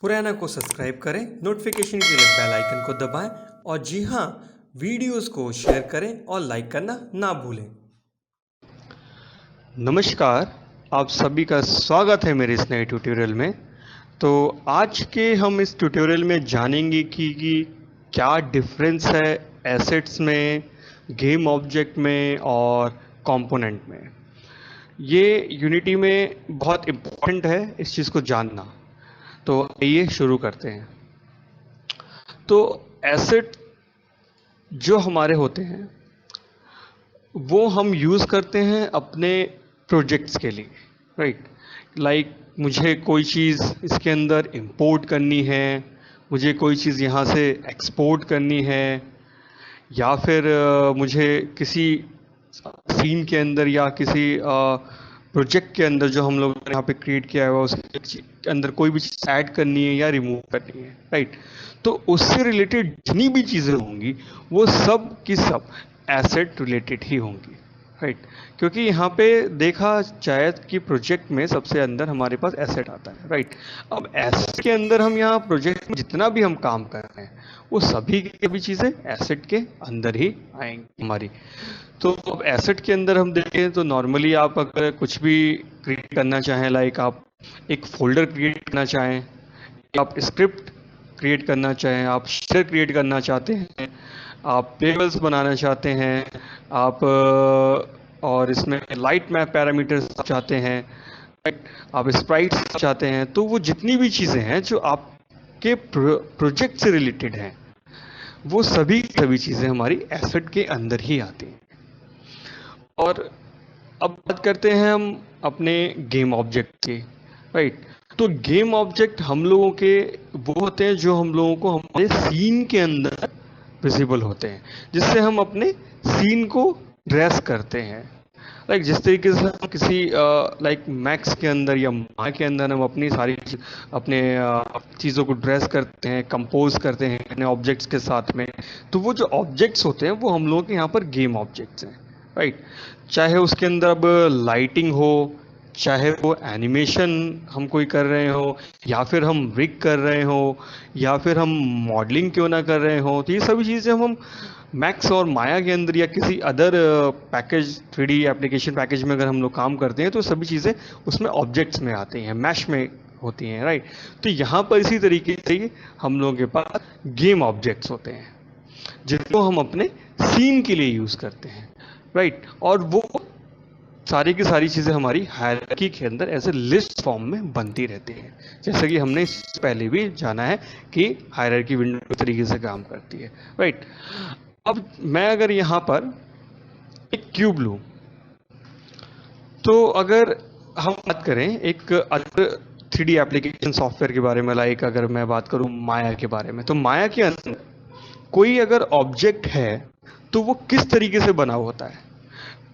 पुराना को सब्सक्राइब करें, नोटिफिकेशन के लिए बेल आइकन को दबाएं और जी हाँ, वीडियोस को शेयर करें और लाइक करना ना भूलें। नमस्कार, आप सभी का स्वागत है मेरे इस नए ट्यूटोरियल में। तो आज के हम इस ट्यूटोरियल में जानेंगे कि क्या डिफरेंस है एसेट्स में, गेम ऑब्जेक्ट में और कंपोनेंट में। ये यूनिटी में बहुत इम्पोर्टेंट है इस चीज़ को जानना। तो आइए शुरू करते हैं। तो एसेट जो हमारे होते हैं वो हम यूज़ करते हैं अपने प्रोजेक्ट्स के लिए, राइट। लाइक मुझे कोई चीज़ इसके अंदर इंपोर्ट करनी है, मुझे कोई चीज़ यहाँ से एक्सपोर्ट करनी है, या फिर मुझे किसी सीन के अंदर या किसी प्रोजेक्ट के अंदर जो हम लोग ने यहाँ पे क्रिएट किया हुआ उसके अंदर कोई भी चीज़ ऐड करनी है या रिमूव करनी है, राइट। तो उससे रिलेटेड जितनी भी चीज़ें होंगी वो सब की सब एसेट रिलेटेड ही होंगी, राइट। क्योंकि यहाँ पे देखा जाए कि प्रोजेक्ट में सबसे अंदर हमारे पास एसेट आता है, राइट। अब एसेट के अंदर हम यहाँ प्रोजेक्ट में जितना भी हम काम कर रहे हैं वो सभी की सभी चीज़ें एसेट के अंदर ही आएंगी हमारी। तो अब एसेट के अंदर हम देखें तो नॉर्मली आप अगर कुछ भी क्रिएट करना चाहें, लाइक आप एक फोल्डर क्रिएट करना चाहें, आप स्क्रिप्ट क्रिएट करना चाहें, आप शेयर क्रिएट करना चाहते हैं, आप टेबल्स बनाना चाहते हैं, आप और इसमें लाइट मैप पैरामीटर्स चाहते हैं, राइट, आप स्प्राइट्स चाहते हैं, तो वो जितनी भी चीज़ें हैं जो आपके प्रोजेक्ट से रिलेटेड हैं वो सभी चीज़ें हमारी एसेट के अंदर ही आती हैं। और अब बात करते हैं हम अपने गेम ऑब्जेक्ट की, राइट। तो गेम ऑब्जेक्ट हम लोगों के वो होते हैं जो हम लोगों को हमारे सीन के अंदर विजिबल होते हैं, जिससे हम अपने सीन को ड्रेस करते हैं। लाइक जिस तरीके से हम किसी लाइक मैक्स के अंदर या माया के अंदर हम अपनी सारी अपने चीज़ों को ड्रेस करते हैं, कंपोज करते हैं अपने ऑब्जेक्ट्स के साथ में। तो वो जो ऑब्जेक्ट्स होते हैं वो हम लोगों के यहाँ पर गेम ऑब्जेक्ट्स हैं, राइट। चाहे उसके अंदर अब लाइटिंग हो, चाहे वो एनिमेशन हम कोई कर रहे हो, या फिर हम रिग कर रहे हो, या फिर हम मॉडलिंग क्यों ना कर रहे हो, तो ये सभी चीज़ें हम मैक्स और माया के अंदर या किसी other package 3D application package में अगर हम लोग काम करते हैं तो सभी चीज़ें उसमें ऑब्जेक्ट्स में आती हैं, मैश में होती हैं, राइट। तो यहाँ पर इसी तरीके से हम लोगों के पास गेम ऑब्जेक्ट्स होते हैं जिनको हम अपने सीन के लिए यूज़ करते हैं, राइट। और वो सारी की सारी चीज़ें हमारी हायरार्की के अंदर ऐसे लिस्ट फॉर्म में बनती रहती हैं, जैसे कि हमने इससे पहले भी जाना है कि हायरार्की विंडो किस तरीके से काम करती है, राइट। अब मैं अगर यहाँ पर एक क्यूब लूँ, तो अगर हम बात करें एक अदर 3D एप्लीकेशन सॉफ्टवेयर के बारे में, लाइक अगर मैं बात करूँ माया के बारे में, तो माया के अंदर कोई अगर ऑब्जेक्ट है तो वो किस तरीके से बना होता है,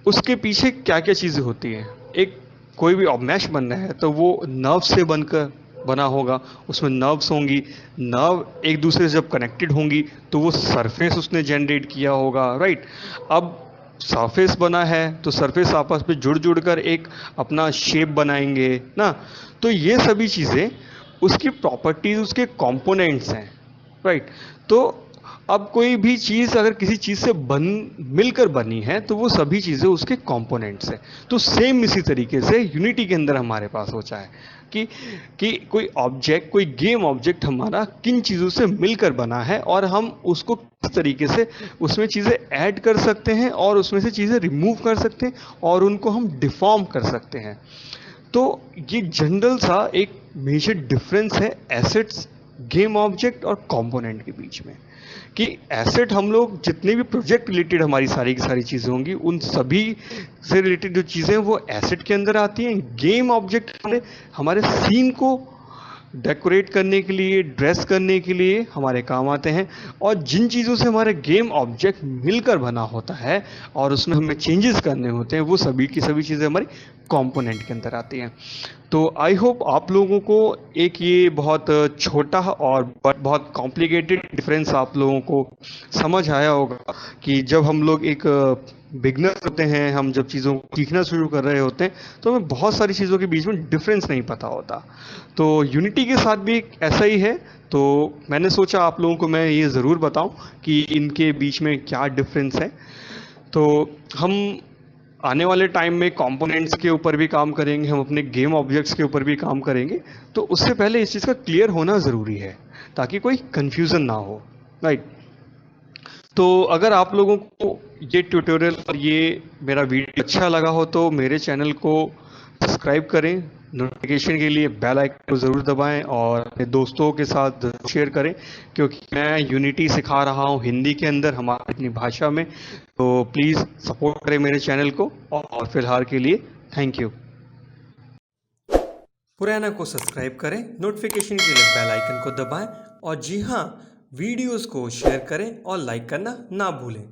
उसके पीछे क्या क्या चीज़ें होती हैं। एक कोई भी मैश बनना है तो वो नर्व से बनकर बना होगा, उसमें नर्व्स होंगी, नर्व एक दूसरे से जब कनेक्टेड होंगी तो वो सरफेस उसने जनरेट किया होगा, राइट। अब सरफेस बना है तो सरफेस आपस में जुड़ जुड़ कर एक अपना शेप बनाएंगे ना। तो ये सभी चीज़ें उसकी प्रॉपर्टीज, उसके कंपोनेंट्स हैं, राइट। तो अब कोई भी चीज़ अगर किसी चीज़ से मिलकर बनी है तो वो सभी चीज़ें उसके कंपोनेंट्स हैं। तो सेम इसी तरीके से यूनिटी के अंदर हमारे पास होता है कि कोई ऑब्जेक्ट, कोई गेम ऑब्जेक्ट हमारा किन चीज़ों से मिलकर बना है और हम उसको किस तरीके से उसमें चीज़ें ऐड कर सकते हैं और उसमें से चीज़ें रिमूव कर सकते हैं और उनको हम डिफॉर्म कर सकते हैं। तो ये जनरल सा एक मेजर डिफरेंस है एसेट्स, गेम ऑब्जेक्ट और कंपोनेंट के बीच में, कि एसेट हम लोग जितने भी प्रोजेक्ट रिलेटेड हमारी सारी की सारी चीज़ें होंगी उन सभी से रिलेटेड जो चीज़ें हैं वो एसेट के अंदर आती हैं। गेम ऑब्जेक्ट हमारे सीन को डेकोरेट करने के लिए, ड्रेस करने के लिए हमारे काम आते हैं। और जिन चीज़ों से हमारे गेम ऑब्जेक्ट मिलकर बना होता है और उसमें हमें चेंजेस करने होते हैं वो सभी की सभी चीज़ें हमारी कंपोनेंट के अंदर आती हैं। तो आई होप आप लोगों को एक ये बहुत छोटा और बहुत कॉम्प्लिकेटेड डिफरेंस आप लोगों को समझ आया होगा कि जब हम लोग एक बिगनर्स होते हैं, हम जब चीज़ों को सीखना शुरू कर रहे होते हैं तो हमें बहुत सारी चीज़ों के बीच में डिफरेंस नहीं पता होता। तो यूनिटी के साथ भी ऐसा ही है। तो मैंने सोचा आप लोगों को मैं ये ज़रूर बताऊं कि इनके बीच में क्या डिफरेंस है। तो हम आने वाले टाइम में कंपोनेंट्स के ऊपर भी काम करेंगे, हम अपने गेम ऑब्जेक्ट्स के ऊपर भी काम करेंगे। तो उससे पहले इस चीज़ का क्लियर होना ज़रूरी है ताकि कोई कंफ्यूजन ना हो, राइट। तो अगर आप लोगों को ये ट्यूटोरियल और ये मेरा वीडियो अच्छा लगा हो तो मेरे चैनल को सब्सक्राइब करें, नोटिफिकेशन के लिए बेल आइकन को ज़रूर दबाएं और अपने दोस्तों के साथ शेयर करें, क्योंकि मैं यूनिटी सिखा रहा हूँ हिंदी के अंदर, हमारी अपनी भाषा में। तो प्लीज़ सपोर्ट करें मेरे चैनल को, और फिलहाल के लिए थैंक यू। पुराना को सब्सक्राइब करें, नोटिफिकेशन के लिए बेल आइकन को दबाएं और जी हाँ, वीडियोस को शेयर करें और लाइक करना ना भूलें।